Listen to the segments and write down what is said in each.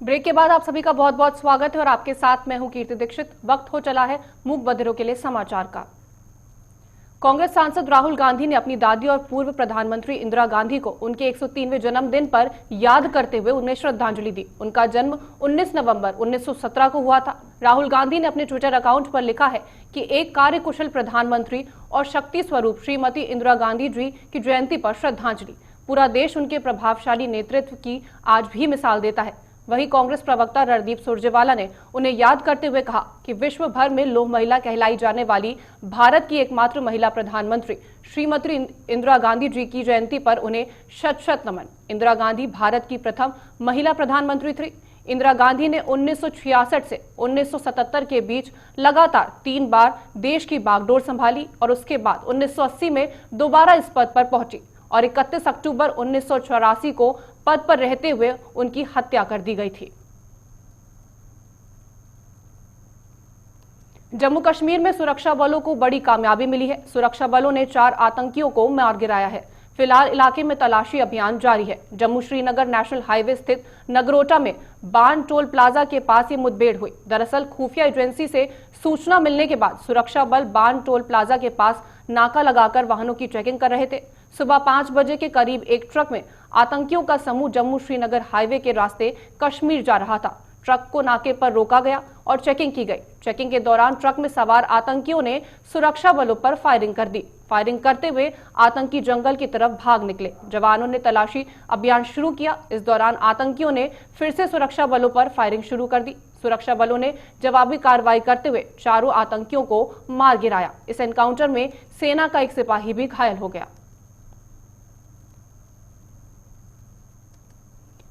Break के बाद आप सभी का बहुत बहुत स्वागत है और आपके साथ मैं हूं कीर्ति दीक्षित। वक्त हो चला है मूक बधिरों के लिए समाचार का। कांग्रेस सांसद राहुल गांधी ने अपनी दादी और पूर्व प्रधानमंत्री इंदिरा गांधी को उनके 103वें जन्मदिन पर याद करते हुए उन्हें श्रद्धांजलि दी। उनका जन्म 19 नवंबर 1917 को हुआ था। राहुल गांधी ने अपने ट्विटर अकाउंट पर लिखा है कि एक कार्यकुशल प्रधानमंत्री और शक्ति स्वरूप श्रीमती इंदिरा गांधी जी की जयंती पर श्रद्धांजलि। पूरा देश उनके प्रभावशाली नेतृत्व की आज भी मिसाल देता है। वहीं कांग्रेस प्रवक्ता रणदीप सुरजेवाला ने उन्हें याद करते हुए कहा कि विश्व भर में लोह महिला कहलाई जाने वाली भारत की एकमात्र महिला प्रधानमंत्री श्रीमती इंदिरा गांधी जी की जयंती पर उन्हें शत शत नमन। इंदिरा गांधी भारत की प्रथम महिला प्रधानमंत्री थी। इंदिरा गांधी ने 1966 से 1977 के बीच लगातार 3 बार देश की बागडोर संभाली और उसके बाद 1980 में दोबारा इस पद पर पहुंची और 31 अक्टूबर 1984 को पद पर रहते हुए उनकी हत्या कर दी गई थी। जम्मू कश्मीर में सुरक्षा बलों को बड़ी कामयाबी मिली है। सुरक्षा बलों ने 4 आतंकियों को मार गिराया है। फिलहाल इलाके में तलाशी अभियान जारी है। जम्मू श्रीनगर नेशनल हाईवे स्थित नगरोटा में बान टोल प्लाजा के पास ये मुठभेड़ हुई। दरअसल खुफिया एजेंसी से सूचना मिलने के बाद सुरक्षा बल बान टोल प्लाजा के पास नाका लगाकर वाहनों की चेकिंग कर रहे थे। सुबह 5 बजे के करीब एक ट्रक में आतंकियों का समूह जम्मू श्रीनगर हाईवे के रास्ते कश्मीर जा रहा था। ट्रक को नाके पर रोका गया और चेकिंग की गई। चेकिंग के दौरान ट्रक में सवार आतंकियों ने सुरक्षा बलों पर फायरिंग कर दी। फायरिंग करते हुए आतंकी जंगल की तरफ भाग निकले। जवानों ने तलाशी अभियान शुरू किया। इस दौरान आतंकियों ने फिर से सुरक्षा बलों पर फायरिंग शुरू कर दी। सुरक्षा बलों ने जवाबी कार्रवाई करते हुए चारों आतंकियों को मार गिराया। इस एनकाउंटर में सेना का एक सिपाही भी घायल हो गया।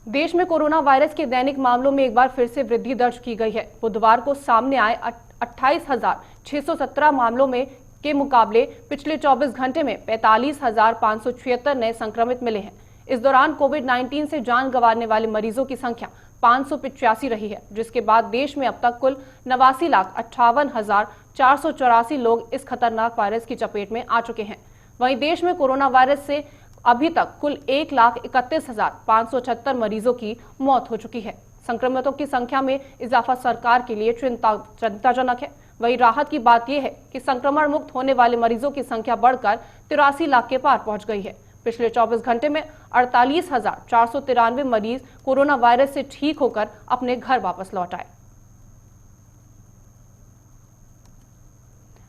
देश में कोरोना वायरस के दैनिक मामलों में एक बार फिर से वृद्धि दर्ज की गई है। बुधवार को सामने आए 28,617 मामलों में के मुकाबले पिछले 24 घंटे में 45,576 नए संक्रमित मिले हैं। इस दौरान कोविड-19 से जान गंवाने वाले मरीजों की संख्या 585 रही है, जिसके बाद देश में अब तक कुल 89,58,484 लोग इस खतरनाक वायरस की चपेट में आ चुके हैं। वहीं देश में कोरोना वायरस से अभी तक कुल 1,31,576 मरीजों की मौत हो चुकी है। संक्रमितों की संख्या में इजाफा सरकार के लिए चिंताजनक है। वहीं राहत की बात यह है कि संक्रमण मुक्त होने वाले मरीजों की संख्या बढ़कर 83 लाख के पार पहुंच गई है। पिछले 24 घंटे में 48,493 मरीज कोरोना वायरस से ठीक होकर अपने घर वापस लौट आए।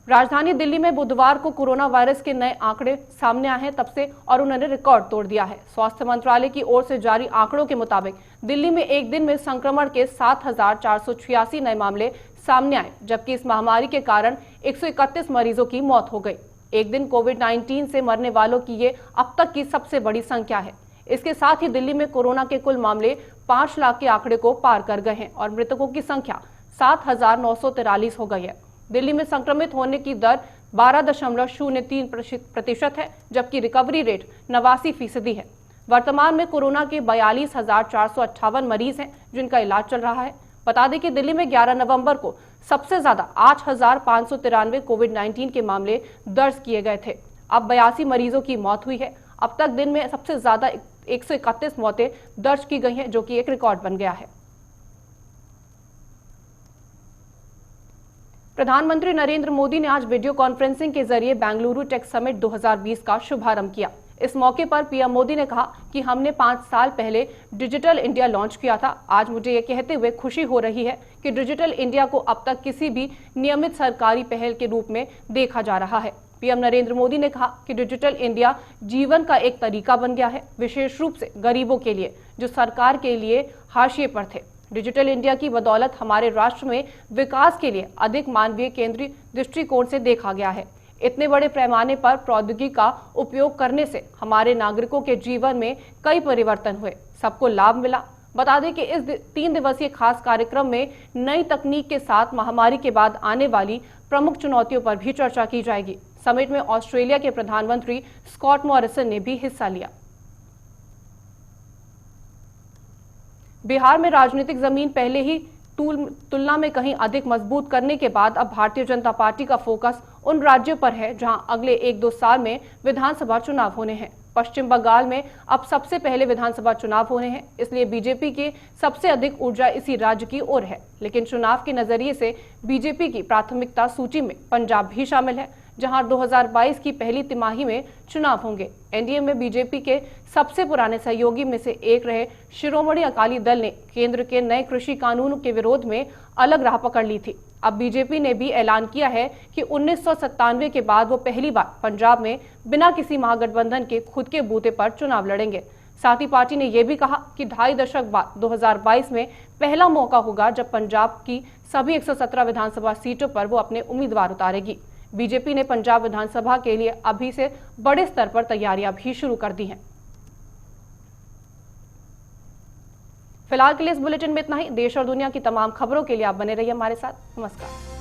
राजधानी दिल्ली में बुधवार को कोरोना वायरस के नए आंकड़े सामने आए हैं। तब से और उन्होंने रिकॉर्ड तोड़ दिया है। स्वास्थ्य मंत्रालय की ओर से जारी आंकड़ों के मुताबिक दिल्ली में एक दिन में संक्रमण के 7,486 नए मामले सामने आए, जबकि इस महामारी के कारण 131 मरीजों की मौत हो गई। एक दिन कोविड-19 से मरने वालों की ये अब तक की सबसे बड़ी संख्या है। इसके साथ ही दिल्ली में कोरोना के कुल मामले 5 लाख के आंकड़े को पार कर गए हैं और मृतकों की संख्या 7,943 हो गई है। दिल्ली में संक्रमित होने की दर 12.03% है, जबकि रिकवरी रेट 89% है। वर्तमान में कोरोना के 42,458 मरीज हैं जिनका इलाज चल रहा है। बता दें कि दिल्ली में 11 नवंबर को सबसे ज्यादा 8,593 कोविड-19 के मामले दर्ज किए गए थे। अब 82 मरीजों की मौत हुई है। अब तक दिन में सबसे ज्यादा 131 मौतें दर्ज की गई हैं, जो कि एक रिकॉर्ड बन गया है। प्रधानमंत्री नरेंद्र मोदी ने आज वीडियो कॉन्फ्रेंसिंग के जरिए बेंगलुरु टेक समिट 2020 का शुभारंभ किया। इस मौके पर पीएम मोदी ने कहा कि हमने 5 साल पहले डिजिटल इंडिया लॉन्च किया था। आज मुझे ये कहते हुए खुशी हो रही है कि डिजिटल इंडिया को अब तक किसी भी नियमित सरकारी पहल के रूप में देखा जा रहा है। पीएम नरेंद्र मोदी ने कहा कि डिजिटल इंडिया जीवन का एक तरीका बन गया है, विशेष रूप से गरीबों के लिए जो सरकार के लिए हाशिए पर थे। डिजिटल इंडिया की बदौलत हमारे राष्ट्र में विकास के लिए अधिक मानवीय केंद्रीय दृष्टिकोण से देखा गया है। इतने बड़े पैमाने पर प्रौद्योगिकी का उपयोग करने से हमारे नागरिकों के जीवन में कई परिवर्तन हुए, सबको लाभ मिला। बता दें कि इस 3 दिवसीय खास कार्यक्रम में नई तकनीक के साथ महामारी के बाद आने वाली प्रमुख चुनौतियों पर भी चर्चा की जाएगी। समिट में ऑस्ट्रेलिया के प्रधानमंत्री स्कॉट मॉरिसन ने भी हिस्सा लिया। बिहार में राजनीतिक जमीन पहले ही तुलना में कहीं अधिक मजबूत करने के बाद अब भारतीय जनता पार्टी का फोकस उन राज्यों पर है जहां अगले 1-2 साल में विधानसभा चुनाव होने हैं। पश्चिम बंगाल में अब सबसे पहले विधानसभा चुनाव होने हैं, इसलिए बीजेपी की सबसे अधिक ऊर्जा इसी राज्य की ओर है। लेकिन चुनाव के नजरिए से बीजेपी की प्राथमिकता सूची में पंजाब भी शामिल है, जहां 2022 की पहली तिमाही में चुनाव होंगे। एनडीए में बीजेपी के सबसे पुराने सहयोगी में से एक रहे शिरोमणि अकाली दल ने केंद्र के नए कृषि कानून के विरोध में अलग राह पकड़ ली थी। अब बीजेपी ने भी ऐलान किया है कि 1997 के बाद वो पहली बार पंजाब में बिना किसी महागठबंधन के खुद के बूते पर चुनाव लड़ेंगे। साथ ही पार्टी ने यह भी कहा कि 2.5 दशक बाद 2022 में पहला मौका होगा जब पंजाब की सभी 117 विधानसभा सीटों पर वो अपने उम्मीदवार उतारेगी। बीजेपी ने पंजाब विधानसभा के लिए अभी से बड़े स्तर पर तैयारियां भी शुरू कर दी हैं। फिलहाल के लिए इस बुलेटिन में इतना ही। देश और दुनिया की तमाम खबरों के लिए आप बने रहिए हमारे साथ। नमस्कार।